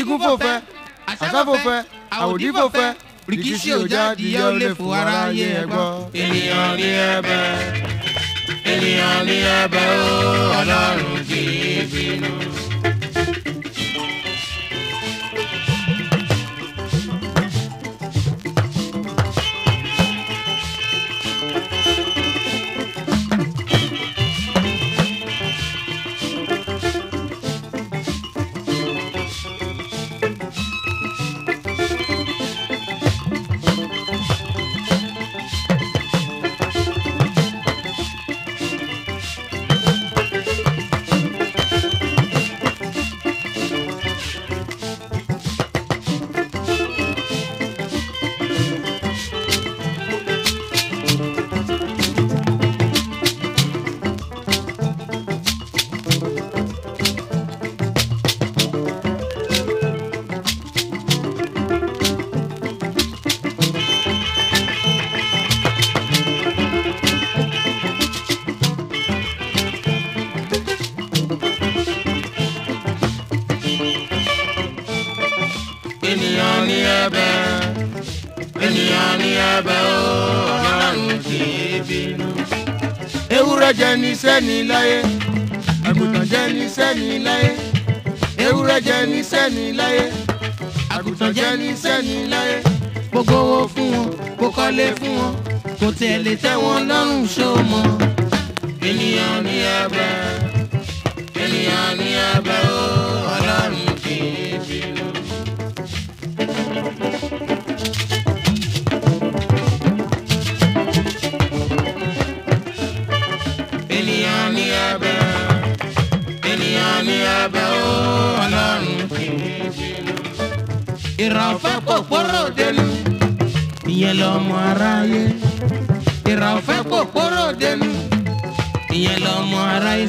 adigun fò fẹ́ àsáfò fẹ́ àwòdì fò fẹ́ rìkíṣí òjá adìyẹ ó lè fò aráyé ẹ gbọ́. ènìyàn ní ẹ̀bẹ̀ ènìyàn ní ẹ̀bẹ̀ ó Ọlọ́run kì í bínú. ènìyàn ní ẹ̀bẹ̀ ènìyàn ní ẹ̀bẹ̀ ó Ọlọ́run kì í bínú. ewúrẹ́ jẹ ní sẹ́ni láyé àgùntàn jẹ ní sẹ́ni láyé ewúrẹ́ jẹ ní sẹ́ni láyé àgùntàn jẹ ní sẹ́ni láyé. gbogbo owó fún wọn kó kọ́lé fún wọn kò tiẹ̀ lè tẹ́ wọn lọ́rùn ṣó mọ́. ènìyàn ní ẹ̀bẹ̀ ènìyàn ní ẹ̀bẹ̀ ó Ọlọ́run kì í bínú. ènìyàn ní ẹ̀bẹ̀ ènìyàn ní ẹ̀bẹ̀ ó Ọlọ́run kì í bínú. ìrànfẹ́ pòpòrò dẹnu ìyẹn lọmọ aráyé. ìrànfẹ́ pòpòrò dẹnu ìyẹn lọmọ aráyé.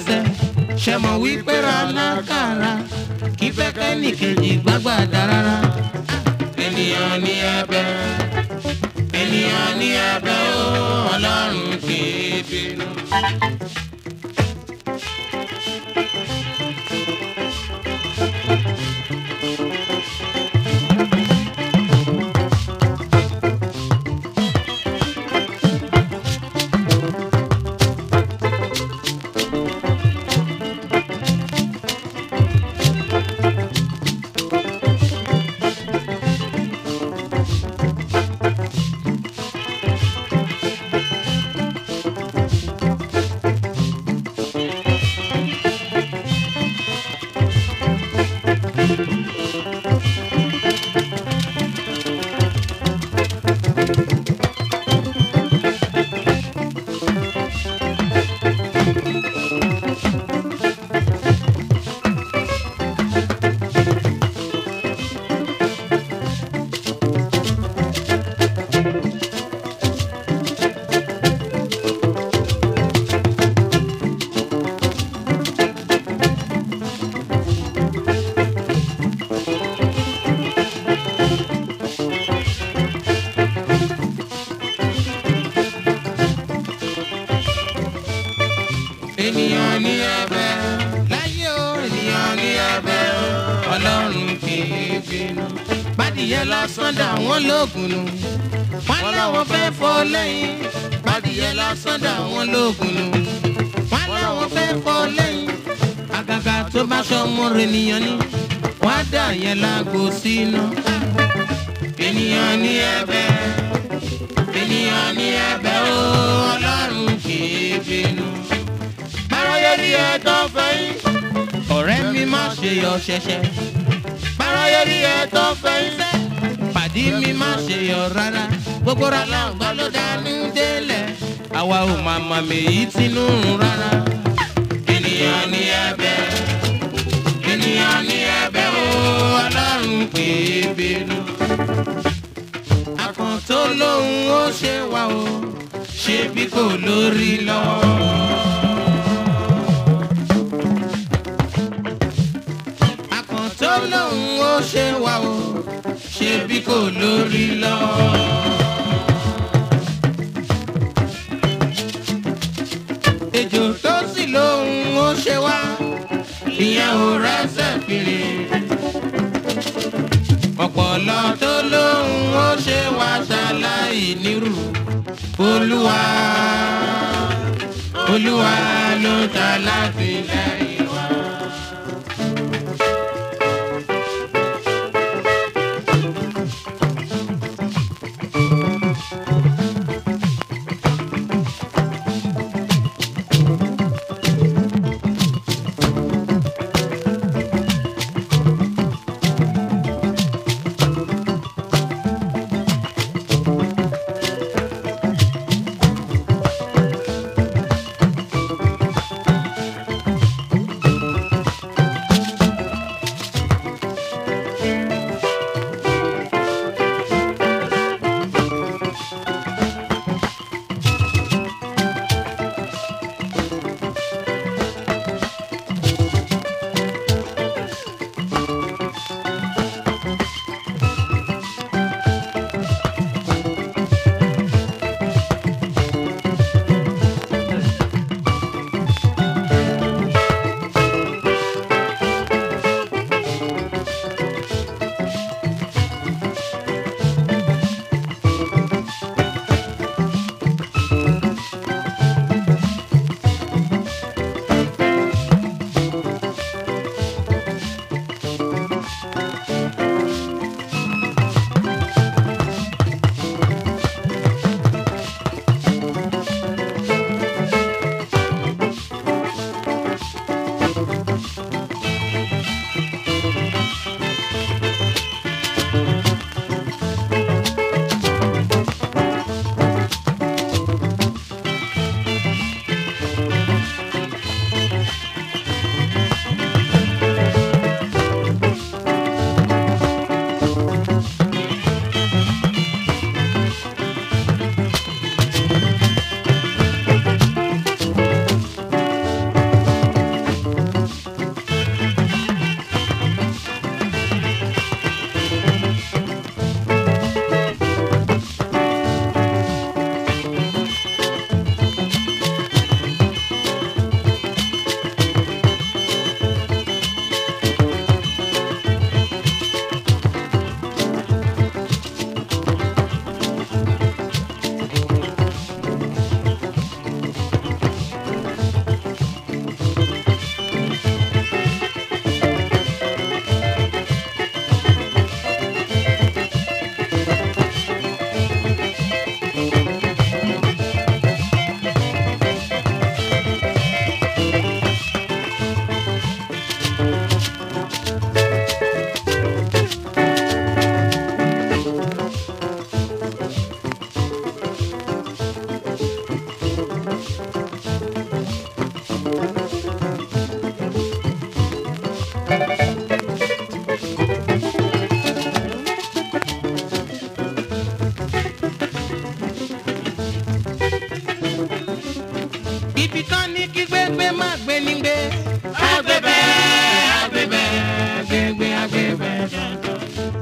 ṣe mọ̀ wípé ránákàrà kí fẹ́kẹ́ nìkejì gbàgbàdà rárá. ènìyàn ní ẹ̀bẹ̀ ènìyàn ní ẹ̀bẹ̀ ó Ọlọ́run kì í bínú. ènìyàn ní ẹ̀bẹ̀ láyé o ènìyàn ní ẹ̀bẹ̀ o Ọlọ́run kì í bínú. bádìyẹ lásán dà wọ́n lóògùn nù wọ́n láwọn fẹ́ fọ́ lẹ́yìn. bádìyẹ lásán dà wọ́n lóògùn nù wọ́n láwọn fẹ́ fọ́ lẹ́yìn. àgàgà tó bá ṣọmọ rẹ̀ nìyẹn ni wọ́n á dà yẹn lágbo sínú. ènìyàn ní ẹ̀bẹ̀ ènìyàn ní ẹ̀bẹ̀ o Ọlọ́run kì í bínú. báráyé rí ẹ tán fẹ́yìn ọ̀rẹ́ mi má ṣe yọ̀ ṣẹ̀ṣẹ̀. báráyé rí ẹ tán fẹ́yìn pàdí mi má ṣe yọ̀ rárá. gbogbo ra láǹgbá ló dánú délẹ̀ àwa ò máa mà méyí tínú rárá. ènìyàn ní ẹ̀bẹ̀ ènìyàn ní ẹ̀bẹ̀ o Ọlọ́run kì í bínú. akàn tó lóhùn ó ṣe wá o ṣe bí kò lórí lọ́wọ́. tó lóhùn ó ṣe wá o ṣe bí kò lórí lọ. ejò tó sì lóhùn ó ṣe wá ìyẹn ò rẹ́sẹ̀ kiri. yìí nírú olúwa olúwa ló ta látìlẹ́yìn wa.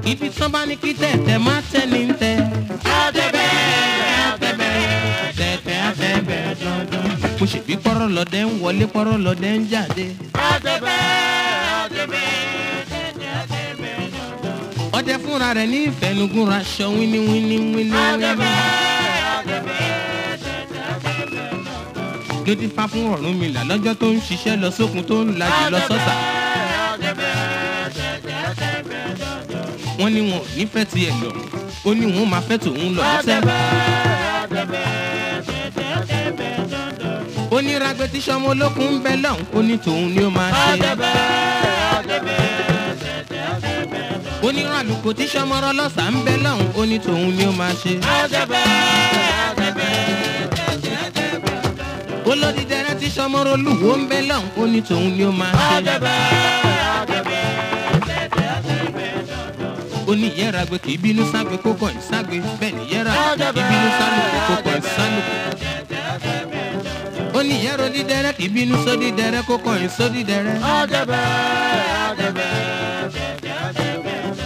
ibi tán bá ní kí tẹ̀tẹ̀ má tẹ́ni ń tẹ́. àtẹ̀bẹ̀ tẹ̀tẹ̀ àtẹ̀bẹ̀ dandan. mo ṣèbí pọ́rọ́ lọ́dẹ ń wọlé pọ́rọ́ lọ́dẹ ń jáde. àtẹ̀bẹ̀ tẹ̀tẹ̀ àtẹ̀bẹ̀ dandan. ọdẹ fúnra rẹ̀ ní ìfẹnugúnra aṣọ wíníwíní. àtẹ̀bẹ̀ tẹ̀tẹ̀ àtẹ̀bẹ̀ dandan. ló ti fá fún Ọ̀rúnmìlà lọ́jọ́ tó ń ṣiṣẹ́ lọ sókun tó ń lajì lọ sọ́sà. wọ́n ní wọn ò ní fẹ́ tiẹ̀ lọ ó ní wọn máa fẹ́ tòun lọ lọ́sẹ̀. ó ní ragbe tí sọmọ olókun ń bẹ lọ́hùn ó ní tòun ni ó máa ṣe. ó ní ràlùkò tí sọmọ ọlọ́sà ń bẹ lọ́hùn ó ní tòun ni ó máa ṣe. ó lódì dẹrẹ tí sọmọ olúwo ń bẹ lọ́hùn ó ní tòun ni ó máa ṣe. ó ní yẹ́ra gbé kì í bínú ságbe kó kọ̀ ń ságbe bẹ́ẹ̀ ni yẹ́ra kì í bínú sálùkù kó kọ̀ ń sálùkù. ó ní yẹ́ra odídẹrẹ́ kì í bínú sódídẹrẹ́ kó kọ̀ ń sódídẹrẹ́.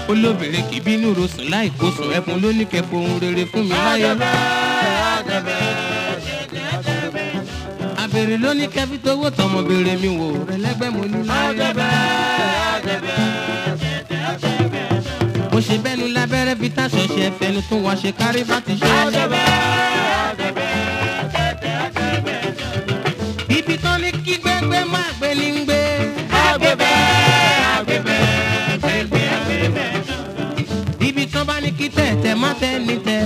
ó lóbìnrin kì í bínú rosùn láì kó sùn ẹkùn ló ní kẹfọ ohun rere fún mi láyé. àbèrè ló ní kẹfí tó wò tọmọ bèrè mi wò rẹ lẹ́gbẹ́ mo ní láyé. mo ṣe bẹ́nu lábẹ́rẹ́ fi táṣọ ṣe fẹnu tún wá ṣe kárí bá ti ṣe. ibi tán ní kí gbégbé má gbé ní gbé. ibi tán bá ní kí tẹ̀tẹ̀ má tẹ̀ ní tẹ̀.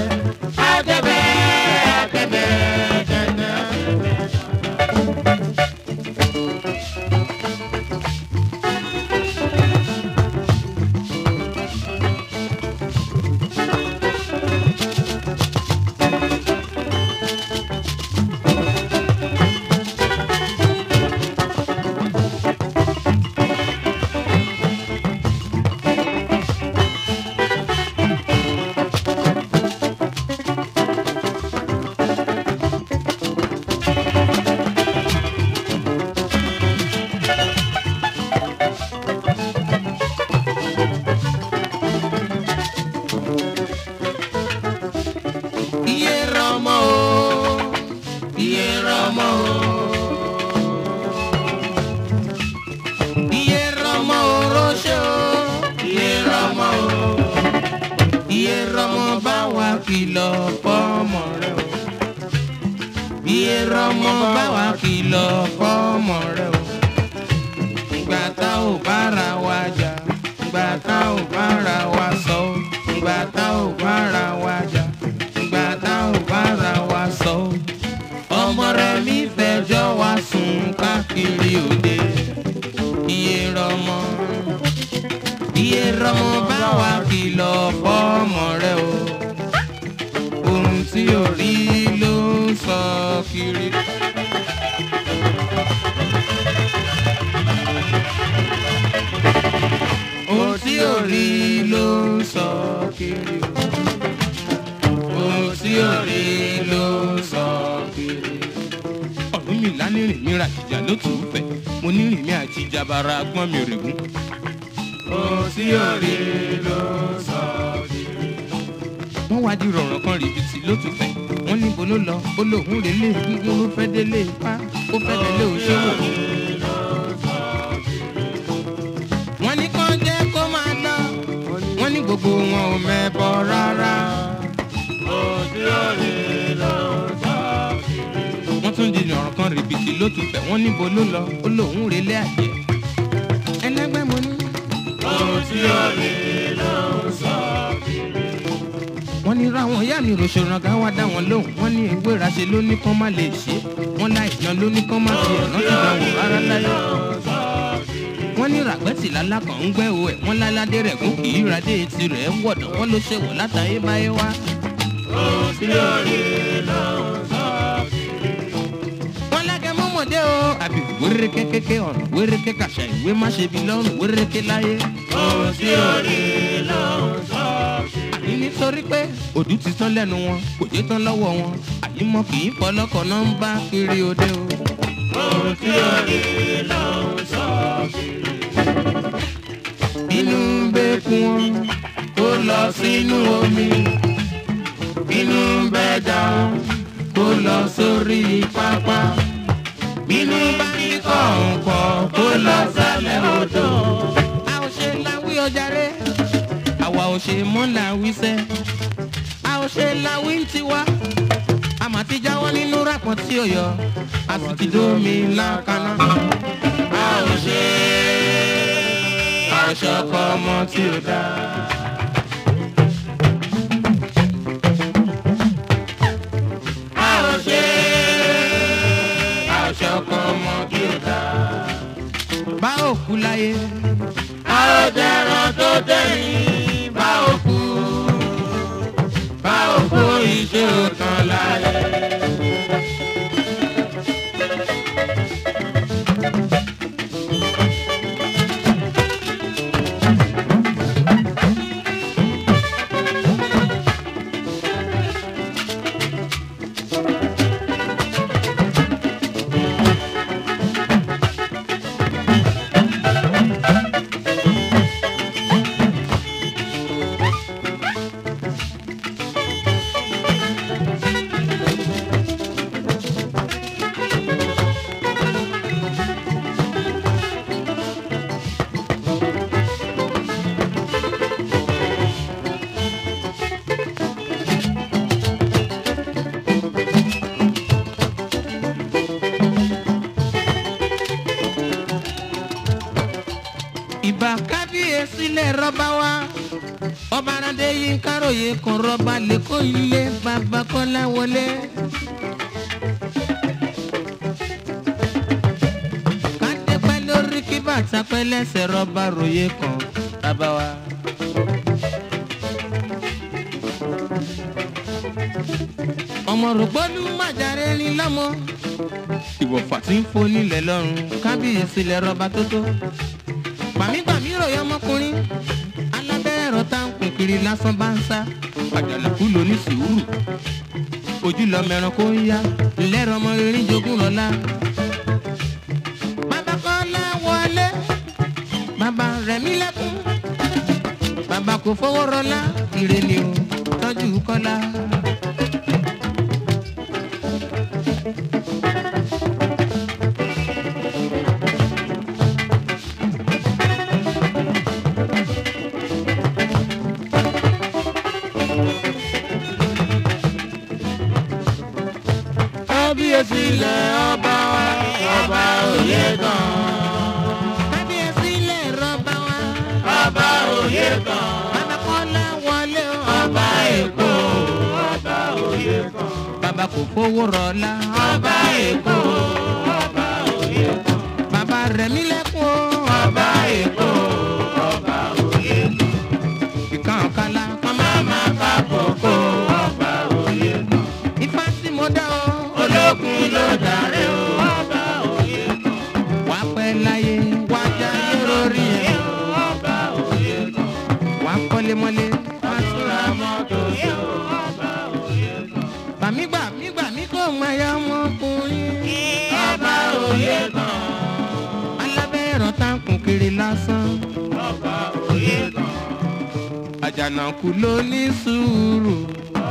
Kìlọ̀ fọ́mọ rẹ o. Iye rọmọ bá wa kìlọ̀ fọ́mọ rẹ o. Ìgbà tá ò bára wa jà, ìgbà tá ò bára wa sọ, ìgbà tá ò bára wa jà, ìgbà tá ò bára wa sọ. Ọmọ rẹ mi fẹjọ́ wa sùn káàkiri òde. Iye rọmọ bá wa kìlọ̀ fọ́mọ rẹ o. Ohun tí ò rí ló ń sọ kiri. Ohun tí ò rí ló ń sọ kiri. Ohun tí ò rí ló ń sọ kiri. Ọ̀run mi lánìrìn mi ra ìjà ló tún fẹ̀. Mo nírìn mi àti ìjà bara gbọ́n mi règún. Ohun tí ò rí ló ń sọ kiri. Wọ́n wá di rọ̀rọ̀ kan rìbìtì ló tún fẹ̀. Wọ́n níbo ló lọ ó lóun rélé gígùn ló fẹ́ délé ipá ó fẹ́ délé òṣèlú. Wọ́n ní kán jẹ́ kó máa lọ. Wọ́n ní gbogbo wọn ò mẹ́bọ rárá. Wọ́n tún di rọ̀rọ̀ kan rìbìtì ló tún fẹ̀. Wọ́n níbo ló lọ ó lóun rélé àjẹ́. Ẹlẹ́gbẹ́ mo ní. Ohun tí ó rí ló ń sọ kiri. Wọ́n ní ráwọn ìyá mi rò ṣòrànká wá dá wọn lóhùn. Wọ́n ní ewé ìraṣẹ ló ní kán má lè ṣe. Wọ́n láìsàn ló ní kán má fi ẹ̀rán ti dán wò rárá láyé. Wọ́n ní ràgbẹ́tì lálá kan ń gbẹ́ o ẹ̀. Wọ́n láládé rẹ̀ kún kì í radé etí rẹ̀ wọ̀dọ̀. Wọ́n ló ṣèwọ̀ látàyé báyé wá. Ohun tí ó rí ló ń sọ kiri. Wọ́n lágẹ̀ mọ́mọ́dé o. Àbí wéréké kéké ọ̀rọ̀ wéréké kàṣà ìwé má ṣe bí lọ́rùn wéréké láyé. Ohun tí ó rí ló ń sọ kiri. Nítorí pé òdú ti tán lẹ́nu wọn kò dé tán lọ́wọ́ wọn àyímọ́ kì í fọlọ́kọ̀ náà ń bá kiri òde o. Ohun tí ó rí ló ń sọ kiri. Inú ń bẹ́kún wọn kó lọ sínú omi. Inú ń bẹ́jà wọn kó lọ sórí pápá. Inú bá ní kọ̀ọ̀pọ̀ kó lọ sálẹ̀ odò. A ò ṣe láwí ọjà rẹ̀. Àwa ò ṣe mọ́ là wíṣẹ́, a ò ṣe là wí ń tiwa. A mà ti jáwọ́ nínú rápọ̀ tí ò yọ, a sì ti dómi lákaná. A ò ṣe àṣọkọ ọmọ tí ò dá. A ò ṣe àṣọkọ ọmọ tí ò dá. Bá òkú láyé, a ò dẹran tó dẹ́yìn. Bá òkú iṣẹ́ òtàn láyé. rọ́bà wá ọba aládé yín káròyé kan rọ́bà lẹ́kọ̀ọ́ ilé bàbá Kọ́lá wọlé. kádé pẹ́ lórí kí bàtà pẹ́ lẹ́sẹ̀ rọ́bà ròyé kan bàbá wa. ọmọ rògbòlù májàre ní lọ́mọ ìwọ̀fà tí ń fò nílẹ̀ lọ́rùn kábíyèsí lẹ̀ rọ́bà tó tó. gbàmígbàmí ròyìn ọmọkùnrin alábẹ́rẹ́ ẹ̀rọ tá ń kùn kiri lásán bá ń sá àjànàkú ló ní sùúrù ojú lọ mẹ́ran kó ń yá lẹ́rọ ọmọ erin jogún lọ́la. bàbá Kọ́lá wọlé bàbá Rẹ̀mí lẹ́kún bàbá kò fowó rọlá ire ni o tọ́jú Kọ́lá. kábíyèsí ilẹ̀ ọba wa ọba òye kan. kábíyèsí ilẹ̀ rọ́bà wa ọba òye kan. bàbá Kọ́lá wọlé o ọba Èkó ọba òye kan. bàbá kò fowó rọlá ọba Èkó ọba òye kan. bàbá Rẹ̀mí lẹ́kún o ọba Èkó ọba òye kan. ìkànnì Kọ́lá kọ́ máa ma ká kókó ọba òye kan. ifá tí mo dá o ológun ló darí o ọba òye kan. wà pẹ́ láyé wà jáyé lórí ẹ̀ ọba òye kan. wà kọ́lé mọ́lé wà túra mọ́tò sí o ọba òye kan. gbàmígbàmí kò mọ ẹyà ọmọkùnrin ọba òye kan. alábẹ́rọ̀ tá ń kùn kiri lásán ọba òye kan. àjànàkú ló ní sùúrù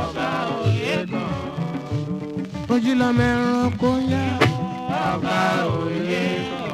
ọba òye kan. ojú lọ mẹ́ran kó yá ọba òye kan.